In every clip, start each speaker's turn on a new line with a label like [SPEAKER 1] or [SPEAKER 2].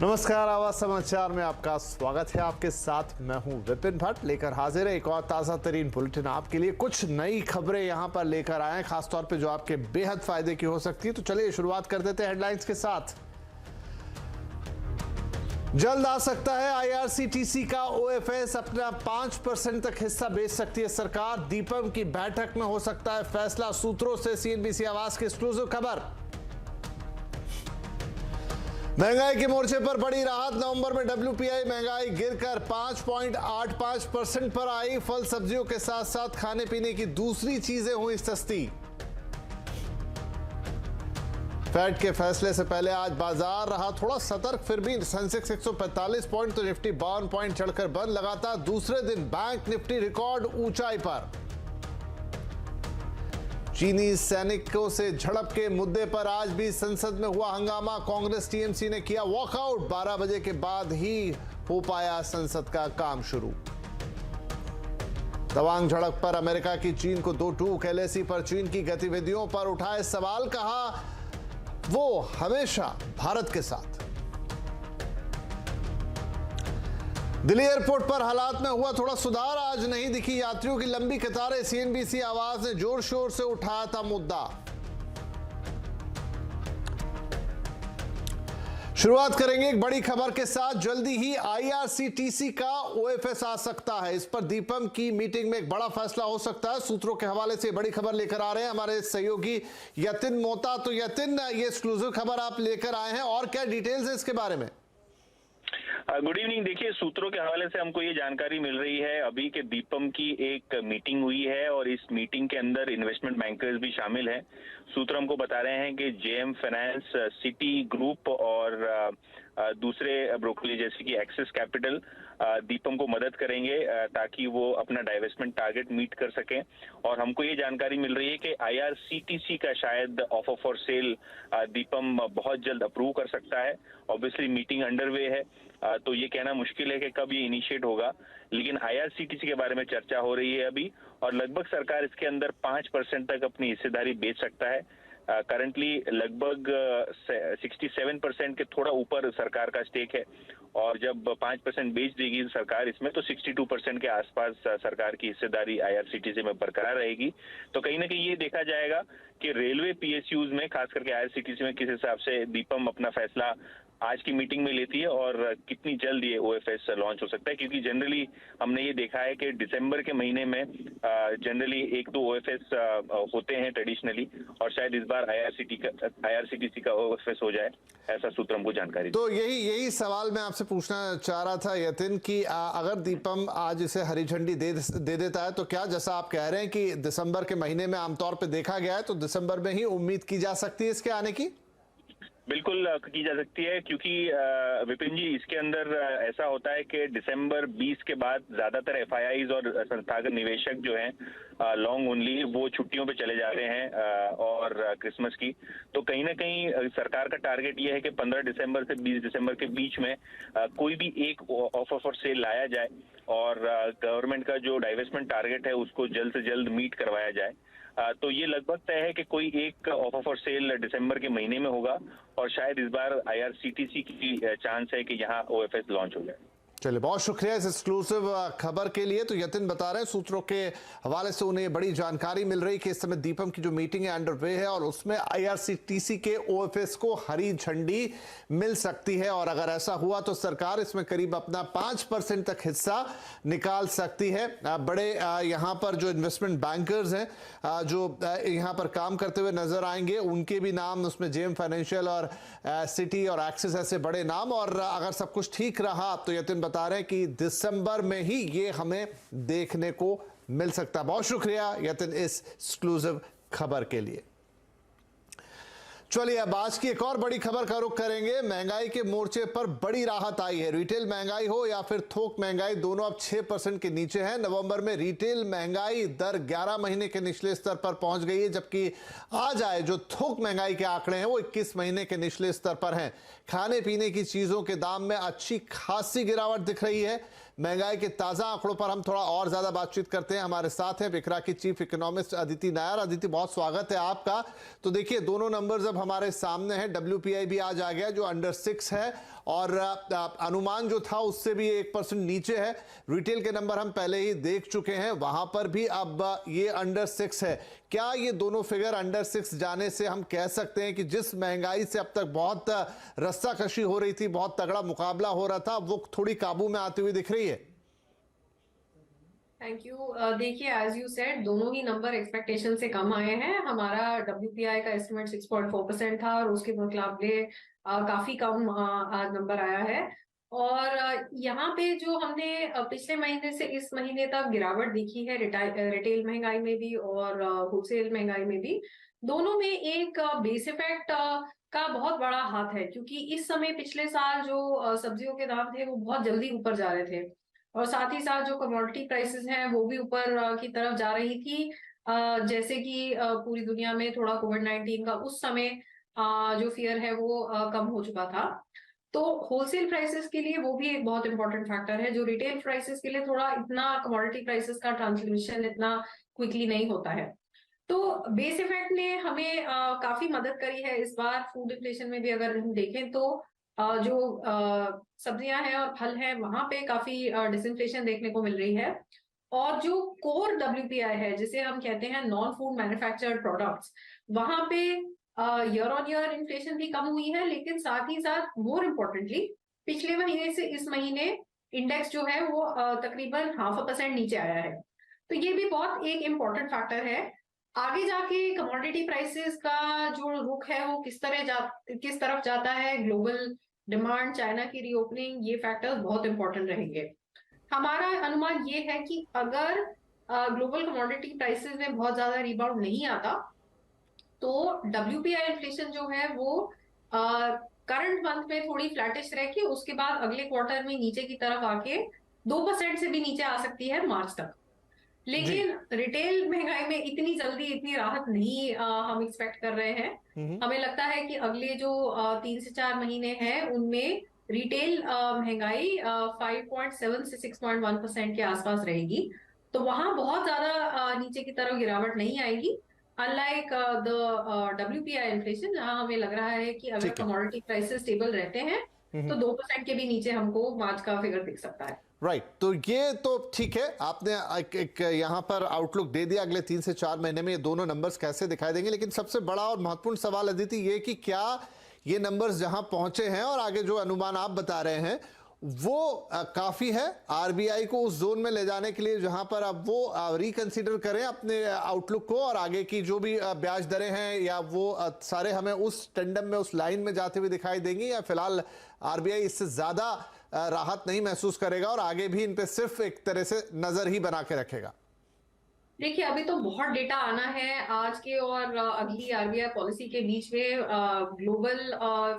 [SPEAKER 1] नमस्कार, आवाज समाचार में आपका स्वागत है। आपके साथ मैं हूं विपिन भट्ट, लेकर हाजिर है एक और ताजा तरीन बुलेटिन आपके लिए। कुछ नई खबरें यहां पर लेकर आए हैं, खासतौर पे जो आपके बेहद फायदे की हो सकती है। तो चलिए शुरुआत कर देते हैं हेडलाइंस के साथ। जल्द आ सकता है आईआरसीटीसी का ओएफएस, अपना 5% तक हिस्सा बेच सकती है सरकार। दीपम की बैठक में हो सकता है फैसला, सूत्रों से सीएनबीसी आवाज की एक्सक्लूसिव खबर। महंगाई के मोर्चे पर बड़ी राहत, नवंबर में डब्ल्यूपीआई महंगाई गिरकर 5.85% पर आई। फल सब्जियों के साथ साथ खाने पीने की दूसरी चीजें हुई सस्ती। फेड के फैसले से पहले आज बाजार रहा थोड़ा सतर्क, फिर भी सेंसेक्स 145 पॉइंट तो निफ्टी 52 पॉइंट चढ़कर बंद। लगातार दूसरे दिन बैंक निफ्टी रिकॉर्ड ऊंचाई पर। चीनी सैनिकों से झड़प के मुद्दे पर आज भी संसद में हुआ हंगामा। कांग्रेस टीएमसी ने किया वॉकआउट। 12 बजे के बाद ही हो पाया संसद का काम शुरू। तवांग झड़प पर अमेरिका की चीन को 2 टूक। एलएसी पर चीन की गतिविधियों पर उठाए सवाल, कहा वो हमेशा भारत के साथ। दिल्ली एयरपोर्ट पर हालात में हुआ थोड़ा सुधार, आज नहीं दिखी यात्रियों की लंबी कतारें। सीएनबीसी आवाज ने जोर शोर से उठाया था मुद्दा। शुरुआत करेंगे एक बड़ी खबर के साथ। जल्दी ही आईआरसीटीसी का ओएफएस आ सकता है। इस पर दीपम की मीटिंग में एक बड़ा फैसला हो सकता है। सूत्रों के हवाले से बड़ी खबर लेकर आ रहे हैं हमारे सहयोगी यतिन मोहता। तो यतिन, ये एक्सक्लूसिव खबर आप लेकर आए हैं, और क्या डिटेल्स है इसके बारे में?
[SPEAKER 2] Good evening. देखिए, सूत्रों के हवाले से हमको ये जानकारी मिल रही है अभी कि दीपम की एक मीटिंग हुई है और इस मीटिंग के अंदर इन्वेस्टमेंट बैंकर्स भी शामिल हैं। सूत्र हमको बता रहे हैं कि जेएम फाइनेंस, सिटी ग्रुप और दूसरे ब्रोकरेज जैसे कि एक्सिस कैपिटल दीपम को मदद करेंगे ताकि वो अपना डाइवेस्टमेंट टारगेट मीट कर सकें। और हमको ये जानकारी मिल रही है कि आईआरसीटीसी का शायद ऑफर फॉर सेल दीपम बहुत जल्द अप्रूव कर सकता है। ऑब्वियसली मीटिंग अंडरवे है, तो ये कहना मुश्किल है कि कब ये इनिशिएट होगा, लेकिन आईआरसीटीसी के बारे में चर्चा हो रही है अभी। और लगभग सरकार इसके अंदर 5% तक अपनी हिस्सेदारी बेच सकता है। करंटली लगभग 67% के थोड़ा ऊपर सरकार का स्टेक है, और जब 5% बेच देगी सरकार इसमें, तो 62% के आसपास सरकार की हिस्सेदारी आईआरसीटीसी में बरकरार रहेगी। तो कहीं ना कहीं ये देखा जाएगा कि रेलवे पीएसयूज में, खास करके आईआरसीटीसी में, किस हिसाब से दीपम अपना फैसला आज की मीटिंग में लेती है और कितनी जल्द ये ओएफएस लॉन्च हो सकता है। क्योंकि जनरली हमने ये देखा है कि दिसंबर के महीने में जनरली 1-2 ओएफएस होते हैं ट्रेडिशनली, और शायद इस बार आईआरसीटीसी का ओएफएस हो जाए, ऐसा सूत्र हमको जानकारी।
[SPEAKER 1] तो यही सवाल मैं आपसे पूछना चाह रहा था यतिन कि अगर दीपम आज इसे हरी झंडी दे देता है, तो क्या, जैसा आप कह रहे हैं कि दिसंबर के महीने में आमतौर पर देखा गया है, तो दिसंबर में ही उम्मीद की जा सकती है इसके आने की?
[SPEAKER 2] बिल्कुल की जा सकती है, क्योंकि विपिन जी, इसके अंदर ऐसा होता है कि दिसंबर 20 के बाद ज्यादातर एफआईआईज और संस्थागत निवेशक जो हैं लॉन्ग ओनली, वो छुट्टियों पे चले जाते हैं और क्रिसमस की। तो कहीं ना कहीं सरकार का टारगेट ये है कि 15 दिसंबर से 20 दिसंबर के बीच में कोई भी एक ऑफर फॉर सेल लाया जाए और गवर्नमेंट का जो डाइवेस्टमेंट टारगेट है उसको जल्द से जल्द मीट करवाया जाए। तो ये लगभग तय है कि कोई एक ऑफर फॉर सेल दिसंबर के महीने में होगा, और शायद इस बार आईआरसीटीसी की चांस है कि यहाँ ओएफएस लॉन्च हो जाए।
[SPEAKER 1] चलिए, बहुत शुक्रिया इस एक्सक्लूसिव खबर के लिए। तो यतिन बता रहे हैं सूत्रों के हवाले से उन्हें बड़ी जानकारी मिल रही कि इस समय दीपम की जो मीटिंग है अंडरवे है और उसमें आईआरसीटीसी के ओएफएस को हरी झंडी मिल सकती है। और अगर ऐसा हुआ तो सरकार इसमें करीब अपना 5% तक हिस्सा निकाल सकती है। बड़े यहाँ पर जो इन्वेस्टमेंट बैंकर्स हैं जो यहाँ पर काम करते हुए नजर आएंगे, उनके भी नाम उसमें जेएम फाइनेंशियल और सिटी और एक्सिस ऐसे बड़े नाम। और अगर सब कुछ ठीक रहा तो यतिन बता रहे हैं कि दिसंबर में ही ये हमें देखने को मिल सकता है। बहुत शुक्रिया यतिन इस एक्सक्लूसिव खबर के लिए। चलिए, अब आज की एक और बड़ी खबर का रुख करेंगे। महंगाई के मोर्चे पर बड़ी राहत आई है। रिटेल महंगाई हो या फिर थोक महंगाई, दोनों अब 6% के नीचे है। नवंबर में रिटेल महंगाई दर 11 महीने के निचले स्तर पर पहुंच गई है, जबकि आज आए जो थोक महंगाई के आंकड़े हैं वो 21 महीने के निचले स्तर पर हैं। खाने पीने की चीजों के दाम में अच्छी खासी गिरावट दिख रही है। महंगाई के ताजा आंकड़ों पर हम थोड़ा और ज्यादा बातचीत करते हैं। हमारे साथ हैं बिकरा की चीफ इकोनॉमिस्ट अदिति नायर। अदिति, बहुत स्वागत है आपका। तो देखिए, दोनों नंबर्स अब हमारे सामने हैं। डब्ल्यूपीआई भी आज आ गया जो अंडर 6 है, और अनुमान जो था उससे भी 1% नीचे है। रिटेल के नंबर हम पहले ही देख चुके हैं, वहां पर भी अब ये अंडर 6 है। क्या ये दोनों फिगर अंडर 6 जाने से हम कह सकते हैं कि जिस महंगाई से अब तक बहुत रस्साकशी हो रही थी, बहुत तगड़ा मुकाबला हो रहा था, वो थोड़ी काबू में आती हुई दिख रही है?
[SPEAKER 3] Thank you. देखिए, एज यू सेड, दोनों ही नंबर एक्सपेक्टेशन से कम आए हैं। हमारा WPI का एस्टिमेट 6.4% था और उसके मुकाबले काफी कम आज नंबर आया है। और यहाँ पे जो हमने पिछले महीने से इस महीने तक गिरावट देखी है रिटेल महंगाई में भी और होलसेल महंगाई में भी, दोनों में एक बेस इफेक्ट का बहुत बड़ा हाथ है, क्योंकि इस समय पिछले साल जो सब्जियों के दाम थे वो बहुत जल्दी ऊपर जा रहे थे और साथ ही साथ जो कमोडिटी प्राइसेस हैं वो भी ऊपर की तरफ जा रही थी। जैसे कि पूरी दुनिया में थोड़ा कोविड-19 का उस समय जो फियर है वो कम हो चुका था। तो होलसेल प्राइसेस के लिए वो भी एक बहुत इंपॉर्टेंट फैक्टर है, जो रिटेल प्राइसेस के लिए थोड़ा इतना कमोडिटी प्राइसेस का ट्रांसमिशन इतना क्विकली नहीं होता है। तो बेस इफेक्ट ने हमें काफी मदद करी है इस बार। फूड इन्फ्लेशन में भी अगर हम देखें तो जो सब्जियां हैं और फल हैं वहां पे काफी डिसइंफ्लेशन देखने को मिल रही है। और जो कोर WPI है, जिसे हम कहते हैं नॉन फूड मैन्युफैक्चर्ड प्रोडक्ट्स, वहां पे ईयर ऑन ईयर इन्फ्लेशन भी कम हुई है, लेकिन साथ ही साथ मोर इम्पोर्टेंटली पिछले महीने से इस महीने इंडेक्स जो है वो तकरीबन 0.5% नीचे आया है। तो ये भी बहुत एक इम्पोर्टेंट फैक्टर है। आगे जाके कमोडिटी प्राइसेस का जो रुख है वो किस तरफ जाता है, ग्लोबल डिमांड, चाइना की रीओपनिंग, ये फैक्टर्स बहुत इंपॉर्टेंट रहेंगे। हमारा अनुमान ये है कि अगर ग्लोबल कमोडिटी प्राइसेस में बहुत ज्यादा रिबाउंड नहीं आता तो WPI इन्फ्लेशन जो है वो करंट मंथ में थोड़ी फ्लैटिश रह के उसके बाद अगले क्वार्टर में नीचे की तरफ आके 2% से भी नीचे आ सकती है मार्च तक। लेकिन रिटेल महंगाई में इतनी जल्दी इतनी राहत नहीं हम एक्सपेक्ट कर रहे हैं। हमें लगता है कि अगले जो 3 से 4 महीने हैं उनमें रिटेल महंगाई 5.7 से 6.1% के आसपास रहेगी। तो वहां बहुत ज्यादा नीचे की तरफ गिरावट नहीं आएगी, अनलाइक द WPI इन्फ्लेशन, जहां हमें लग रहा है कि अगर कमोडिटी प्राइसेस स्टेबल रहते हैं तो 2% के भी नीचे हमको मार्च का फिगर दिख सकता है।
[SPEAKER 1] राइट तो ये तो ठीक है, आपने एक यहाँ पर आउटलुक दे दिया अगले 3 से 4 महीने में ये दोनों नंबर्स कैसे दिखाई देंगे। लेकिन सबसे बड़ा और महत्वपूर्ण सवाल अदिति ये कि क्या ये नंबर्स जहां पहुंचे हैं और आगे जो अनुमान आप बता रहे हैं वो काफी है RBI को उस जोन में ले जाने के लिए जहां पर अब वो रिकंसीडर करें अपने आउटलुक को और आगे की जो भी ब्याज दरें हैं या वो सारे हमें उस टेंडम में, उस लाइन में जाते हुए दिखाई देंगी, या फिलहाल RBI इससे ज्यादा राहत नहीं महसूस करेगा और आगे भी इन पे सिर्फ एक तरह से नजर ही बना के रखेगा?
[SPEAKER 3] देखिए, अभी तो बहुत डेटा आना है आज के और अगली RBI पॉलिसी के बीच में। ग्लोबल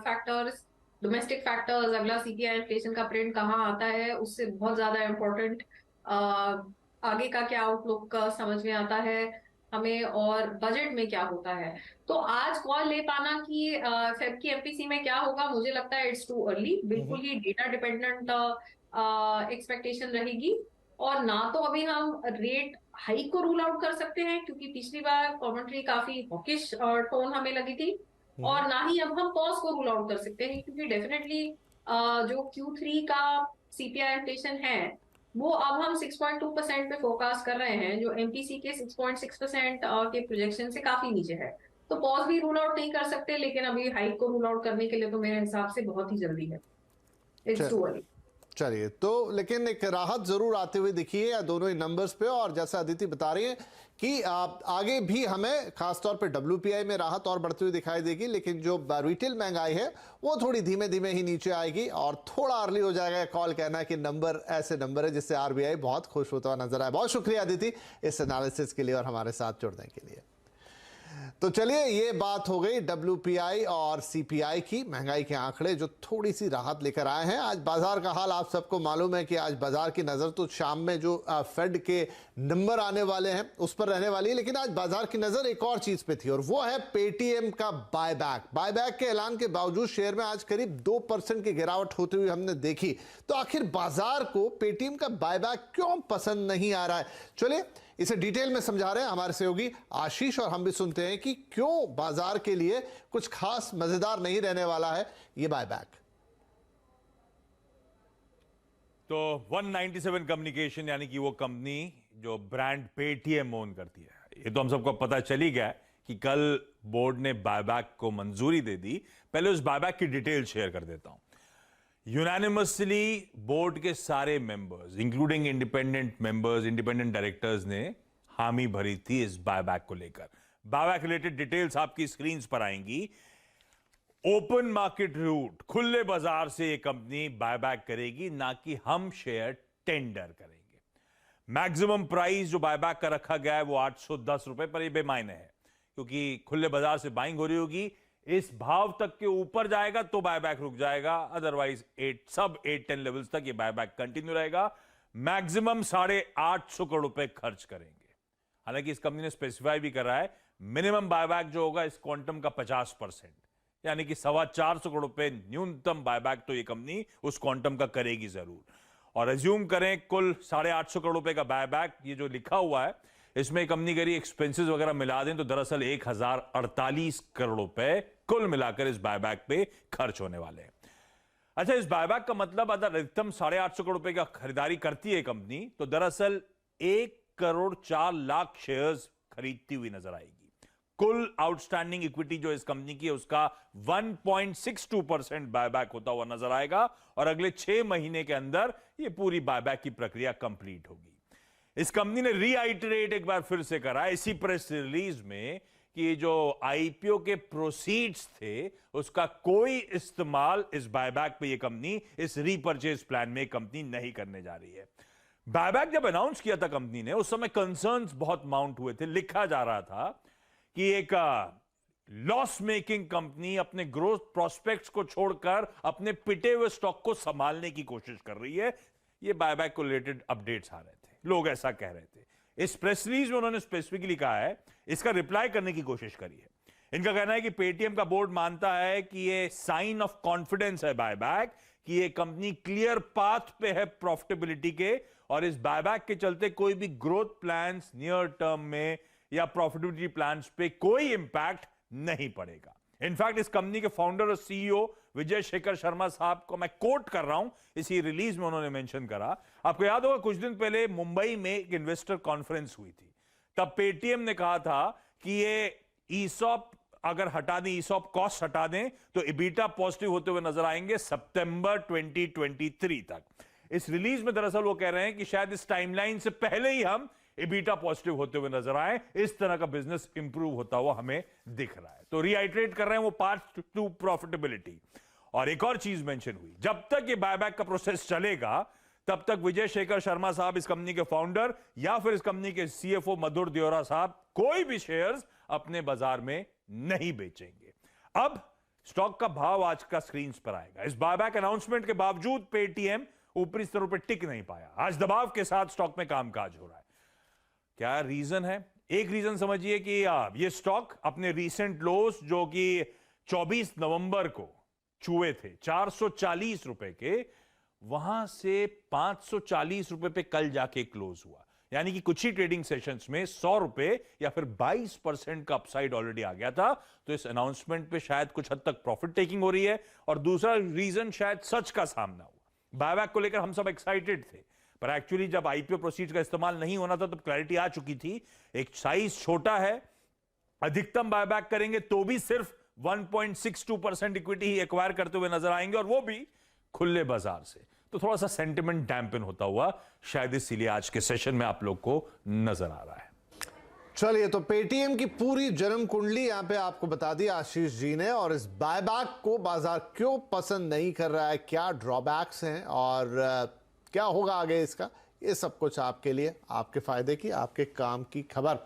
[SPEAKER 3] फैक्टर्स, डोमेस्टिक फैक्टर्स, अगला CPI इन्फ्लेशन का प्रिंट कहाँ आता है उससे बहुत ज्यादा इम्पोर्टेंट आगे का क्या आउटलुक समझ में आता है हमें, और बजट में क्या होता है। तो आज कॉल ले पाना कि फेब की MPC में क्या होगा, मुझे लगता है इट्स टू अर्ली। बिल्कुल ही डेटा डिपेंडेंट एक्सपेक्टेशन रहेगी और ना तो अभी हम रेट हाइक को रूल आउट कर सकते हैं, क्योंकि पिछली बार कमेंट्री काफी हॉकिश टोन हमें लगी थी, और ना ही अब हम पॉज को रूल आउट कर सकते हैं, क्योंकि डेफिनेटली जो Q3 का CPI इन्फ्लेशन है वो अब हम 6.2% पे फोकस कर रहे हैं, जो MPC के 6.6% के प्रोजेक्शन से काफी नीचे है। तो पॉज भी रूल आउट नहीं कर सकते, लेकिन अभी हाइक को रूल आउट करने के लिए तो मेरे हिसाब से बहुत ही जल्दी है, इट्स टू अर्ली।
[SPEAKER 1] चलिए, तो लेकिन एक राहत जरूर आते हुए दिखी है दोनों ही नंबर्स पे, और जैसा अदिति बता रही है कि आगे भी हमें खासतौर पे WPI में राहत और बढ़ती हुई दिखाई देगी, लेकिन जो रिटेल महंगाई है वो थोड़ी धीमे धीमे ही नीचे आएगी और थोड़ा अर्ली हो जाएगा कॉल कहना कि नंबर ऐसे नंबर है जिससे RBI बहुत खुश होता हुआ नजर आए। बहुत शुक्रिया अदिति इस एनालिसिस के लिए और हमारे साथ जुड़ने के लिए। तो चलिए, ये बात हो गई WPI और CPI की, महंगाई के आंकड़े जो थोड़ी सी राहत लेकर आए हैं। आज बाजार का हाल आप सबको मालूम है कि आज बाजार की नज़र तो शाम में जो फेड के नंबर आने वाले हैं उस पर रहने वाली है, लेकिन आज बाजार की नज़र एक और चीज़ पे थी और वो है पेटीएम का बायबैक के ऐलान के बावजूद शेयर में आज करीब 2% की गिरावट होती हुई हमने देखी। तो आखिर बाजार को पेटीएम का बायबैक क्यों पसंद नहीं आ रहा है, चलिए इसे डिटेल में समझा रहे हैं हमारे सहयोगी आशीष, और हम भी सुनते हैं कि क्यों बाजार के लिए कुछ खास मजेदार नहीं रहने वाला है ये बायबैक।
[SPEAKER 4] तो 197 कम्युनिकेशन यानी कि वो कंपनी जो ब्रांड पेटीएम ओन करती है, ये तो हम सबको पता चल ही गया है कि कल बोर्ड ने बायबैक को मंजूरी दे दी। पहले उस बायबैक की डिटेल शेयर कर देता हूं। यूनानिमसली बोर्ड के सारे members including independent members, independent directors ने हामी भरी थी इस बायबैक को लेकर। बायबैक रिलेटेड डिटेल्स आपकी स्क्रीन पर आएंगी। ओपन मार्केट रूट, खुले बाजार से ये कंपनी बायबैक करेगी, ना कि हम शेयर टेंडर करेंगे। मैक्सिमम प्राइस जो बायबैक का रखा गया है वो 810 रुपए पर, ये बेमायने है क्योंकि खुले बाजार से बाइंग हो रही होगी। इस भाव तक के ऊपर जाएगा तो बायबैक रुक जाएगा, अदरवाइज 810 लेवल्स तक ये बायबैक कंटिन्यू रहेगा। मैक्सिमम 850 करोड़ रुपए खर्च करेंगे। हालांकि इस कंपनी ने स्पेसिफाई भी करा है मिनिमम बायबैक जो होगा इस क्वांटम का 50%, यानी कि 425 करोड़ रुपए न्यूनतम बायबैक तो ये कंपनी उस क्वांटम का करेगी जरूर। और एज्यूम करें कुल 850 करोड़ रुपए का बायबैक, ये जो लिखा हुआ है इसमें कंपनी करी एक्सपेंसेस वगैरह मिला दें तो दरअसल 1048 करोड़ रुपए कुल मिलाकर इस बायबैक पे खर्च होने वाले हैं। अच्छा, इस बायबैक का मतलब अगर अधिकतम 850 करोड़ रुपए का खरीदारी करती है कंपनी तो दरअसल 1,04,00,000 शेयर्स खरीदती हुई नजर आएगी। कुल आउटस्टैंडिंग इक्विटी जो इस कंपनी की है उसका 1.62% बायबैक होता हुआ नजर आएगा और अगले 6 महीने के अंदर यह पूरी बायबैक की प्रक्रिया कंप्लीट होगी। इस कंपनी ने रीआइटरेट एक बार फिर से करा इसी प्रेस रिलीज में कि जो आईपीओ के प्रोसीड्स थे उसका कोई इस्तेमाल इस बायबैक पे ये कंपनी, इस रीपर्चेज प्लान में कंपनी नहीं करने जा रही है। बायबैक जब अनाउंस किया था कंपनी ने, उस समय कंसर्न्स बहुत माउंट हुए थे। लिखा जा रहा था कि एक लॉस मेकिंग कंपनी अपने ग्रोथ प्रोस्पेक्ट्स को छोड़कर अपने पिटे हुए स्टॉक को संभालने की कोशिश कर रही है। ये बायबैक को रिलेटेड अपडेट्स आ रहे थे, लोग ऐसा कह रहे थे। इस प्रेस रिलीज में उन्होंने स्पेसिफिकली कहा है, इसका रिप्लाई करने की कोशिश करी है। इनका कहना है कि पेटीएम का बोर्ड मानता है कि ये साइन ऑफ कॉन्फिडेंस है बायबैक, कि ये कंपनी क्लियर पाथ पे है प्रॉफिटेबिलिटी के, और इस बायबैक के चलते कोई भी ग्रोथ प्लान्स नियर टर्म में या प्रॉफिटेबिलिटी प्लान्स पे कोई इंपैक्ट नहीं पड़ेगा। इनफैक्ट इस कंपनी के फाउंडर और सीईओ विजय शेखर शर्मा साहब को मैं कोट कर रहा हूं, इसी रिलीज में उन्होंने मेंशन करा। आपको याद होगा कुछ दिन पहले मुंबई में एक इन्वेस्टर कॉन्फ्रेंस हुई थी, तब पेटीएम ने कहा था कि ये ईसॉप अगर हटा दें, ईसॉप कॉस्ट हटा दें तो इबीटा पॉजिटिव होते हुए नजर आएंगे सितंबर 2023 तक। इस रिलीज में दरअसल वो कह रहे हैं कि शायद इस टाइमलाइन से पहले ही हम इबीटा पॉजिटिव होते हुए नजर आए, इस तरह का बिजनेस इंप्रूव होता हुआ हमें दिख रहा है। तो रीआइटरेट कर रहे हैं वो पाथ टू प्रॉफिटेबिलिटी। और एक और चीज मेंशन हुई, जब तक ये बायबैक का प्रोसेस चलेगा तब तक विजय शेखर शर्मा साहब, इस कंपनी के फाउंडर, या फिर इस कंपनी के सीएफओ मधुर देओरा साहब कोई भी शेयर्स अपने बाजार में नहीं बेचेंगे। अब स्टॉक का भाव आज का स्क्रीन पर आएगा। इस बायबैक अनाउंसमेंट के बावजूद पेटीएम ऊपरी स्तरों पर टिक नहीं पाया। आज दबाव के साथ स्टॉक में कामकाज हो रहा है। क्या रीजन है? एक रीजन समझिए कि ये स्टॉक अपने रीसेंट लोस जो कि 24 नवंबर को छुए थे 440 रुपए के, वहां से 540 रुपए पे कल जाके क्लोज हुआ। यानी कि कुछ ही ट्रेडिंग सेशंस में 100 रुपए या फिर 22% का अपसाइड ऑलरेडी आ गया था। तो इस अनाउंसमेंट पे शायद कुछ हद तक प्रॉफिट टेकिंग हो रही है। और दूसरा रीजन शायद सच का सामना हुआ। बायबैक को लेकर हम सब एक्साइटेड थे, पर एक्चुअली जब आईपीओ प्रोसीड्स का इस्तेमाल नहीं होना था तब क्लैरिटी आ चुकी थी। एक साइज छोटा है, अधिकतम बायबैक करेंगे तो भी सिर्फ 1.62% इक्विटी ही एक्वायर करते हुए नजर आएंगे, और वो भी खुले बाजार से। तो थोड़ा सा सेंटिमेंट डैम्पन होता हुआ शायद इसीलिए आज के सेशन में आप लोग को नजर आ रहा है।
[SPEAKER 1] चलिए, तो पेटीएम की पूरी जन्म कुंडली यहां पे आपको बता दी आशीष जी ने, और इस बायबैक को बाजार क्यों पसंद नहीं कर रहा है, क्या ड्रॉबैक्स हैं और क्या होगा आगे इसका, ये सब कुछ आपके लिए, आपके फायदे की, आपके काम की खबर।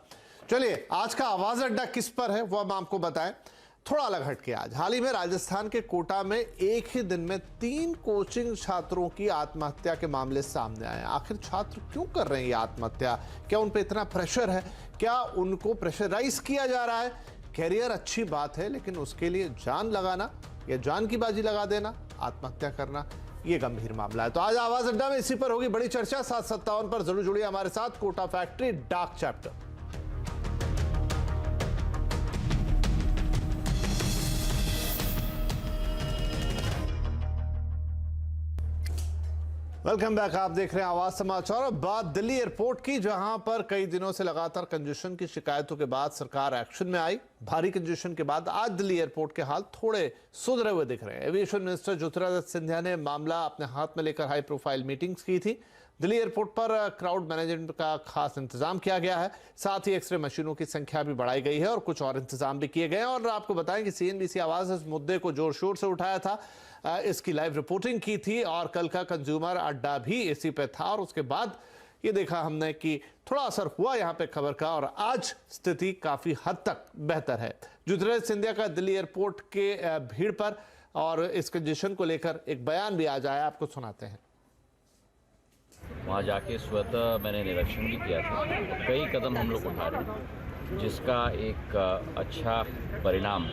[SPEAKER 1] चलिए, आज का आवाज अड्डा किस पर है वो हम आपको बताएं। थोड़ा अलग हटके आज हाल ही में राजस्थान के कोटा में एक ही दिन में 3 कोचिंग छात्रों की आत्महत्या के मामले सामने आए। आखिर छात्र क्यों कर रहे हैं ये आत्महत्या? क्या उन पे इतना प्रेशर है? क्या उनको प्रेशराइज किया जा रहा है? कैरियर अच्छी बात है, लेकिन उसके लिए जान लगाना या जान की बाजी लगा देना, आत्महत्या करना, ये गंभीर मामला है। तो आज आवाज अड्डा में इसी पर होगी बड़ी चर्चा। 7:57 पर जरूर जुड़िए हमारे साथ। Kota factory dark chapter. Welcome back. आप देख रहे हैं आवाज समाचार। अब बात दिल्ली एयरपोर्ट की, जहां पर कई दिनों से लगातार कंजेशन की शिकायतों के बाद सरकार एक्शन में आई। भारी कंजेशन के बाद आज दिल्ली एयरपोर्ट के हाल थोड़े सुधरे हुए दिख रहे हैं। एविएशन मिनिस्टर ज्योतिरादित्य सिंधिया ने मामला अपने हाथ में लेकर हाई प्रोफाइल मीटिंग्स की थी। दिल्ली एयरपोर्ट पर क्राउड मैनेजमेंट का खास इंतजाम किया गया है। साथ ही एक्सरे मशीनों की संख्या भी बढ़ाई गई है और कुछ और इंतजाम भी किए गए हैं। और आपको बताएं कि सीएनबीसी आवाज इस मुद्दे को जोर शोर से उठाया था, इसकी लाइव रिपोर्टिंग की थी और कल का कंज्यूमर अड्डा भी इसी पे था। और उसके बाद ये देखा हमने कि थोड़ा असर हुआ यहाँ पे खबर का और आज स्थिति काफी हद तक बेहतर है। ज्योतिरादित्य सिंधिया का दिल्ली एयरपोर्ट के भीड़ पर और इस कंजेशन को लेकर एक बयान भी आज आया, आपको सुनाते हैं।
[SPEAKER 5] वहाँ जाके स्वतः मैंने निरीक्षण भी किया था। कई कदम हम लोग उठा रहे हैं, जिसका एक अच्छा परिणाम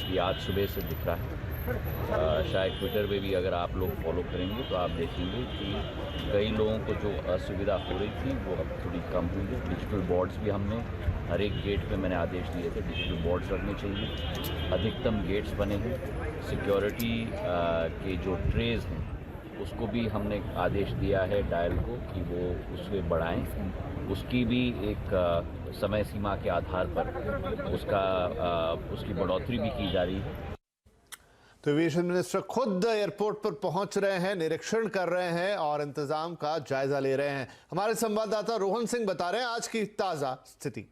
[SPEAKER 5] ये आज सुबह से दिख रहा है। शायद ट्विटर पे भी अगर आप लोग फॉलो करेंगे तो आप देखेंगे कि कई लोगों को जो असुविधा हो रही थी वो अब थोड़ी कम हुई है। डिजिटल बोर्ड्स भी हमने हर एक गेट पे मैंने आदेश दिए थे डिजिटल बोर्ड्स रखने चाहिए। अधिकतम गेट्स बने हैं। सिक्योरिटी के जो ट्रेज हैं उसको भी हमने आदेश दिया है डायल को कि वो उससे बढ़ाएं। उसकी भी एक समय सीमा के आधार पर उसकी बढ़ोतरी भी की जा रही है।
[SPEAKER 1] तो एविएशन मिनिस्टर खुद एयरपोर्ट पर पहुंच रहे हैं, निरीक्षण कर रहे हैं और इंतजाम का जायजा ले रहे हैं। हमारे संवाददाता रोहन सिंह बता रहे हैं आज की ताजा स्थिति।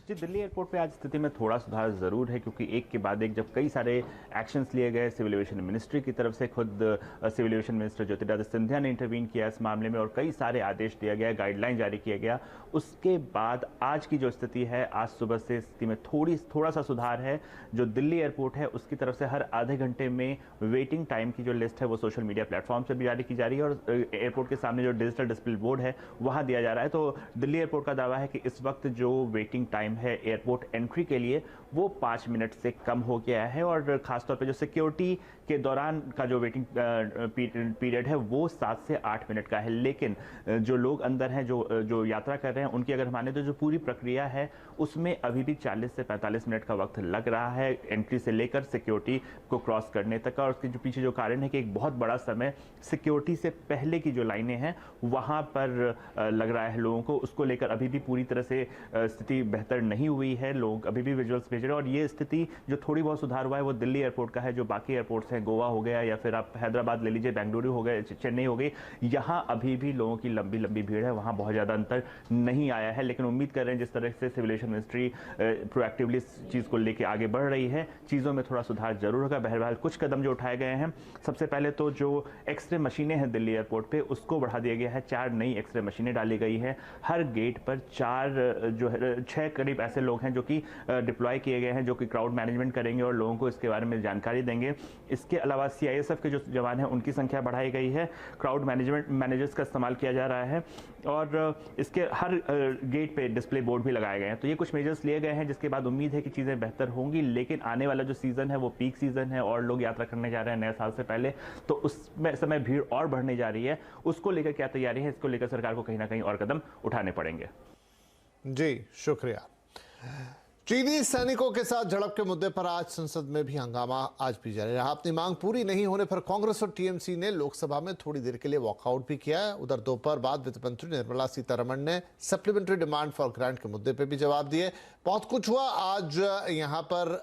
[SPEAKER 6] जी, दिल्ली एयरपोर्ट पे आज स्थिति में थोड़ा सुधार ज़रूर है, क्योंकि एक के बाद एक जब कई सारे एक्शंस लिए गए, सिविल एविएशन मिनिस्ट्री की तरफ से खुद civil aviation minister Jyotiraditya Scindia ने इंटरवीन किया इस मामले में और कई सारे आदेश दिया गया, गाइडलाइन जारी किया गया। उसके बाद आज की जो स्थिति है, आज सुबह से स्थिति में थोड़ा सा सुधार है। जो दिल्ली एयरपोर्ट है उसकी तरफ से हर आधे घंटे में वेटिंग टाइम की जो लिस्ट है वो सोशल मीडिया प्लेटफॉर्म से भी जारी की जा रही है और एयरपोर्ट के सामने जो डिजिटल डिस्प्ले बोर्ड है वहाँ दिया जा रहा है। तो दिल्ली एयरपोर्ट का दावा है कि इस वक्त जो वेटिंग टाइम है एयरपोर्ट एंट्री के लिए वो 5 मिनट से कम हो गया है और खासतौर पे जो सिक्योरिटी के दौरान का जो वेटिंग पीरियड है वो 7 से 8 मिनट का है। लेकिन जो लोग अंदर हैं, जो यात्रा कर रहे हैं, उनकी अगर माने तो जो पूरी प्रक्रिया है उसमें अभी भी 40 से 45 मिनट का वक्त लग रहा है, एंट्री से लेकर सिक्योरिटी को क्रॉस करने तक का। और उसके जो पीछे जो कारण है कि एक बहुत बड़ा समय सिक्योरिटी से पहले की जो लाइनें हैं वहाँ पर लग रहा है लोगों को। उसको लेकर अभी भी पूरी तरह से स्थिति बेहतर नहीं हुई है। लोग अभी भी विजुअल्स भेज रहे हैं और ये स्थिति जो थोड़ी बहुत सुधार हुआ है वो दिल्ली एयरपोर्ट का है। जो बाकी एयरपोर्ट्स हैं, गोवा हो गया या फिर आप हैदराबाद ले लीजिए, बेंगलुरु हो गए, चेन्नई हो गई, यहाँ अभी भी लोगों की लंबी भीड़ है, वहाँ बहुत ज़्यादा अंतर नहीं आया है। लेकिन उम्मीद कर रहे हैं जिस तरह से सिविल एविएशन मिनिस्ट्री प्रोएक्टिवली इस चीज़ को लेकर आगे बढ़ रही है, चीज़ों में थोड़ा सुधार जरूर होगा। बहरहाल कुछ कदम जो उठाए गए हैं, सबसे पहले तो जो एक्सरे मशीनें हैं दिल्ली एयरपोर्ट पे उसको बढ़ा दिया गया है। 4 नई एक्सरे मशीनें डाली गई है। हर गेट पर 6 करीब ऐसे लोग हैं जो कि डिप्लॉय किए गए हैं, जो कि क्राउड मैनेजमेंट करेंगे और लोगों को इसके बारे में जानकारी देंगे। इसके अलावा सीआईएसएफ के जो जवान हैं उनकी संख्या बढ़ाई गई है। क्राउड मैनेजर्स का इस्तेमाल किया जा रहा है और इसके हर गेट पे डिस्प्ले बोर्ड भी लगाए गए हैं। तो ये कुछ मेजर्स लिए गए हैं, जिसके बाद उम्मीद है कि चीज़ें बेहतर होंगी। लेकिन आने वाला जो सीज़न है वो पीक सीज़न है और लोग यात्रा करने जा रहे हैं नए साल से पहले, तो उसमें समय भीड़ और बढ़ने जा रही है। उसको लेकर क्या तैयारी है, इसको लेकर सरकार को कहीं ना कहीं और कदम उठाने पड़ेंगे।
[SPEAKER 1] जी शुक्रिया। चीनी सैनिकों के साथ झड़प के मुद्दे पर आज संसद में भी हंगामा आज भी जारी रहा। अपनी मांग पूरी नहीं होने पर कांग्रेस और टीएमसी ने लोकसभा में थोड़ी देर के लिए वॉकआउट भी किया है। उधर दोपहर बाद वित्त मंत्री निर्मला सीतारमण ने सप्लीमेंट्री डिमांड फॉर ग्रांट के मुद्दे पर भी जवाब दिए। बहुत कुछ हुआ आज यहाँ पर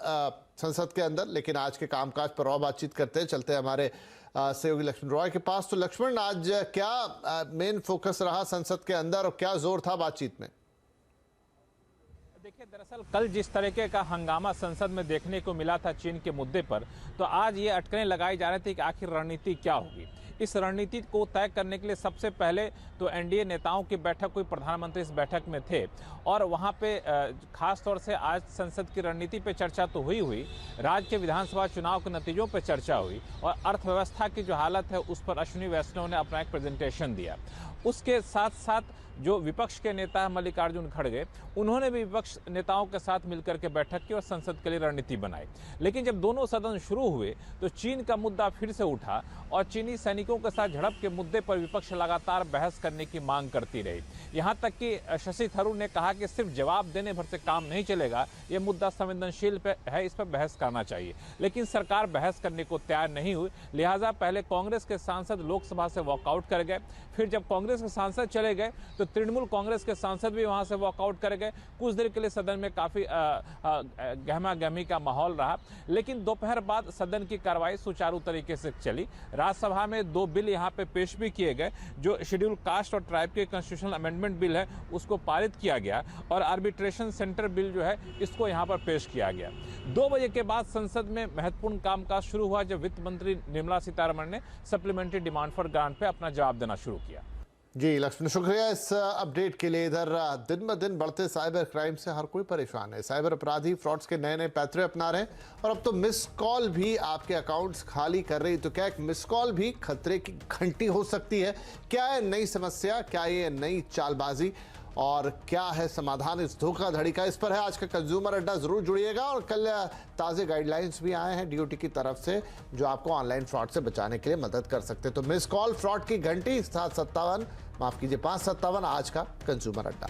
[SPEAKER 1] संसद के अंदर, लेकिन आज के कामकाज पर और बातचीत करते हैं। चलते हैं हमारे सहयोगी लक्ष्मण रॉय के पास। तो लक्ष्मण, आज क्या मेन फोकस रहा संसद के अंदर और क्या जोर था बातचीत में?
[SPEAKER 7] देखिए, दरअसल कल जिस तरीके का हंगामा संसद में देखने को मिला था चीन के मुद्दे पर, तो आज ये अटकलें लगाई जा रही थी कि आखिर रणनीति क्या होगी। इस रणनीति को तय करने के लिए सबसे पहले तो एनडीए नेताओं की बैठक हुई, प्रधानमंत्री इस बैठक में थे और वहां पे खास तौर से आज संसद की रणनीति पे चर्चा तो हुई, राज्य के विधानसभा चुनाव के नतीजों पे चर्चा हुई और अर्थव्यवस्था की जो हालत है उस पर अश्विनी वैष्णव ने अपना एक प्रेजेंटेशन दिया। उसके साथ साथ जो विपक्ष के नेता है मल्लिकार्जुन खड़गे, उन्होंने भी विपक्ष नेताओं के साथ मिलकर के बैठक की और संसद के लिए रणनीति बनाई। लेकिन जब दोनों सदन शुरू हुए तो चीन का मुद्दा फिर से उठा और चीनी सैनिकों के साथ झड़प के मुद्दे पर विपक्ष लगातार बहस करने की मांग करती रही। यहाँ तक कि शशि थरूर ने कहा कि सिर्फ जवाब देने भर से काम नहीं चलेगा, ये मुद्दा संवेदनशील है, इस पर बहस करना चाहिए। लेकिन सरकार बहस करने को तैयार नहीं हुई, लिहाजा पहले कांग्रेस के सांसद लोकसभा से वॉकआउट कर गए। फिर जब कांग्रेस के सांसद चले गए तो तृणमूल कांग्रेस के सांसद भी वहां से वॉकआउट कर गए। कुछ देर के लिए सदन में काफी गहमा गहमी का माहौल रहा, लेकिन दोपहर बाद सदन की कार्रवाई सुचारू तरीके से चली। राज्यसभा में 2 बिल यहाँ पे पेश भी किए गए। जो शेड्यूल कास्ट और ट्राइब के कॉन्स्टिट्यूशनल अमेंडमेंट बिल है उसको पारित किया गया और आर्बिट्रेशन सेंटर बिल जो है इसको यहाँ पर पेश किया गया। 2 बजे के बाद संसद में महत्वपूर्ण कामकाज शुरू हुआ जब वित्त मंत्री निर्मला सीतारमण ने सप्लीमेंट्री डिमांड फॉर ग्रांट पे अपना जवाब देना शुरू किया।
[SPEAKER 1] जी लक्ष्मण, शुक्रिया इस अपडेट के लिए। इधर दिन ब दिन बढ़ते साइबर क्राइम से हर कोई परेशान है। साइबर अपराधी फ्रॉड्स के नए नए पैतरे अपना रहे हैं और अब तो मिस कॉल भी आपके अकाउंट्स खाली कर रही। तो क्या एक मिस कॉल भी खतरे की घंटी हो सकती है? क्या है नई समस्या, क्या ये नई चालबाजी और क्या है समाधान इस धोखाधड़ी का? इस पर है आज का कंज्यूमर अड्डा। जरूर जुड़िएगा। और कल ताज़े गाइडलाइंस भी आए हैं डीओटी की तरफ से जो आपको ऑनलाइन फ्रॉड से बचाने के लिए मदद कर सकते हैं। तो मिस कॉल फ्रॉड की घंटी 757 माफ कीजिए 557 आज का कंज्यूमर अड्डा।